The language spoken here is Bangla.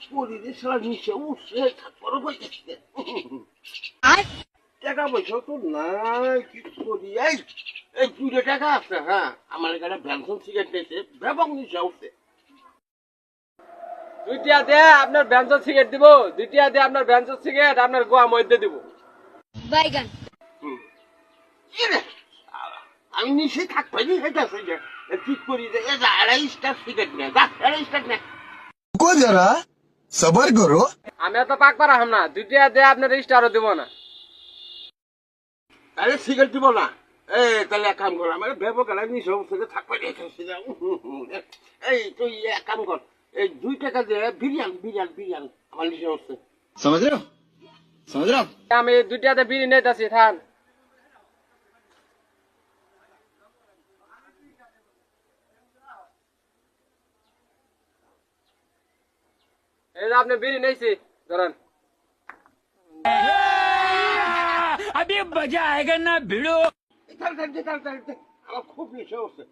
শরীরে সারা নিচে উঠছে তারপরে বইতেছে টাকা পয়সা তো নাই কি করি এই এই 2 টাকা আছে হ্যাঁ আমার এখানে ভ্যানসন সিগারেট নিয়েছে ব্যাপক নিচে উঠছে 2 টিয়া দে আপনার ব্যঞ্জন সিগারেট দিব 2 টিয়া দে আপনার ব্যঞ্জন সিগারেট আপনার গোয়া মধ্যে দিব বাইগান আমি নিচে থাকবো নি হেঁটেছে যে ঠিক করি যে এটা 2.5 স্টার সিগারেট নেই 2.5 স্টার নেই को जरा सबर करो আমি এত পাক পারাম না 2 টিয়া দে আপনার স্টারও দিব না তাহলে সিগারেট দিব না তাহলে এক কাম কর আমার ভেবো গেলে নিচে থেকে থাকবে এই তুই এক কাম কর এই 2 টাকা দিয়ে বিরিয়ানি আমার নিচে উঠছে समझ रहे हो আমি 2 টিয়াতে বিড়ি নিতেছি থান এই যে আপনি বিড়ি নিয়েছি ধরেন अभी मजा आएगा ना भिड़ो আমার খুব নিচে উঠছে